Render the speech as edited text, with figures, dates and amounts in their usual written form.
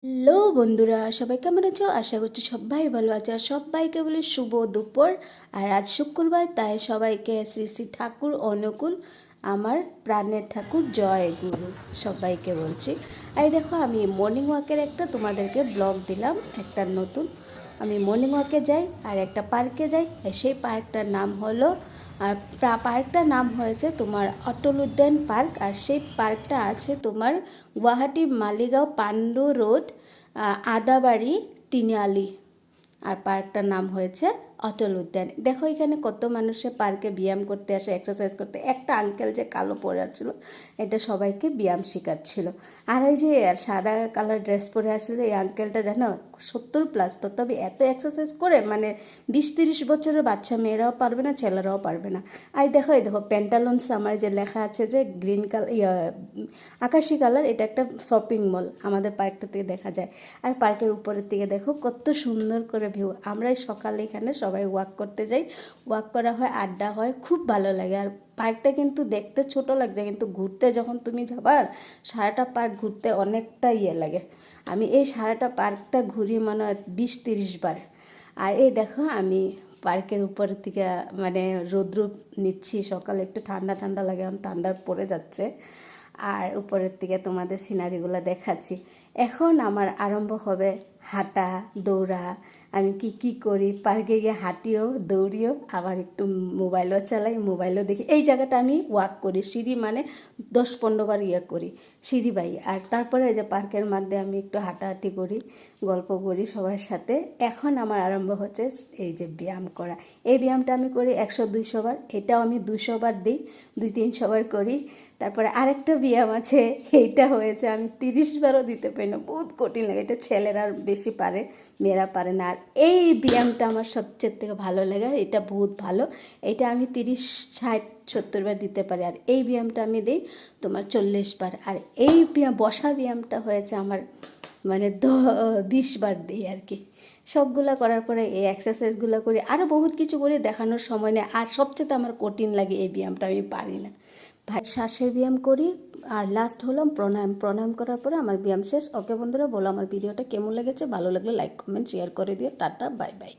Hello বন্ধুরা, সবাই কেমন আছো? আশা করছি সবাই ভালো আছে। আর সবাইকে বলি শুভ দুপুর। আর আজ শুক্রবার, তাই সবাইকে শ্রী শ্রী ঠাকুর অনুকূল, আমার প্রাণের ঠাকুর জয় গুরু সবাইকে বলছি। এই দেখো, আমি মর্নিং ওয়াকের একটা তোমাদেরকে ব্লগ দিলাম, একটা নতুন। আমি মর্নিং ওয়াকে যাই আর একটা পার্কে যাই। আর সেই পার্কটার নাম হলো, আর পার্কটার নাম হয়েছে তোমার অটল উদ্যান পার্ক। আর সেই পার্কটা আছে তোমার গুয়াহাটি মালিগাঁও পান্ডু রোড, আদাবাড়ি তিনিয়ালি। আর পার্কটার নাম হয়েছে অটল উদ্যান। দেখো এখানে কত মানুষে পার্কে ব্যায়াম করতে আসে, এক্সারসাইজ করতে। একটা আঙ্কেল যে কালো পরে আসছিল, এটা সবাইকে ব্যায়াম শেখাচ্ছিল। আর এই যে আর সাদা কালার ড্রেস পরে আসছিল এই আঙ্কেলটা, জানো 70+ তো, তবে এত এক্সারসাইজ করে মানে 20-30 বছরের বাচ্চা মেয়েরাও পারবে না, ছেলেরাও পারবে না। আর দেখো এই দেখো প্যান্টালুনস আমার যে লেখা আছে যে গ্রিন কালার, আকাশি কালার, এটা একটা শপিং মল আমাদের পার্কটা থেকে দেখা যায়। আর পার্কের উপরের দিকে দেখো কত সুন্দর করে ভিউ। আমরা সকালে এখানে সবাই ওয়াক করতে যাই, ওয়াক করা হয়, আড্ডা হয়, খুব ভালো লাগে। আর পার্কটা কিন্তু দেখতে ছোট লাগছে, কিন্তু ঘুরতে যখন তুমি যাবা, সারাটা পার্ক ঘুরতে অনেকটা লাগে। আমি এই সারাটা পার্কটা ঘুরি মানে 20-30 বার। আর এই দেখো আমি পার্কের উপরের থেকে মানে রৌদ্র নিচ্ছি, সকালে একটু ঠান্ডা ঠান্ডা লাগে, এখন ঠান্ডা পড়ে যাচ্ছে। আর উপরের দিকে তোমাদের সিনারিগুলো দেখাচ্ছি। এখন আমার আরম্ভ হবে হাঁটা, দৌড়া। আমি কি করি, পার্কে গিয়ে হাঁটিও, দৌড়িও, আবার একটু মোবাইলও চালাই, মোবাইলও দেখি। এই জায়গাটা আমি ওয়াক করি, সিঁড়ি মানে 10-15 বার করি, সিঁড়ি বাই। আর তারপরে এই যে পার্কের মধ্যে আমি একটু হাঁটাহাঁটি করি, গল্প করি সবার সাথে। এখন আমার আরম্ভ হচ্ছে এই যে ব্যায়াম করা। এই ব্যায়ামটা আমি করি 100-200 বার। এটাও আমি 200 বার দিই, 2-300 বার করি। তারপরে আরেকটা ব্যায়াম আছে, এইটা হয়েছে আমি 30 বারও দিতে পারি না, বহুত কঠিন লাগে। এটা ছেলেরা বেশি পারে, মেয়েরা পারে না। আর এই ব্যায়ামটা আমার সবচেয়ে থেকে ভালো লাগে, এটা বহুত ভালো। এটা আমি 30-60-70 বার দিতে পারি। আর এই ব্যায়ামটা আমি দিই তোমার 40 বার। আর এই বসা ব্যায়ামটা হয়েছে আমার মানে 20 বার দিই আর কি। সবগুলা করার পরে এই এক্সারসাইজগুলো করি, আরও বহুত কিছু করি, দেখানোর সময় নেই। আর সবচেয়ে আমার কঠিন লাগে এই ব্যায়ামটা, আমি পারি না ভাই। শ্বাসের ব্যায়াম করি। আর লাস্ট হলাম প্রাণায়াম। প্রাণায়াম করার পরে আমার ব্যায়াম শেষ। ওকে বন্ধুরা, বলো আমার ভিডিওটা কেমন লেগেছে? ভালো লাগলে লাইক, কমেন্ট, শেয়ার করে দিও। Tata, bye bye.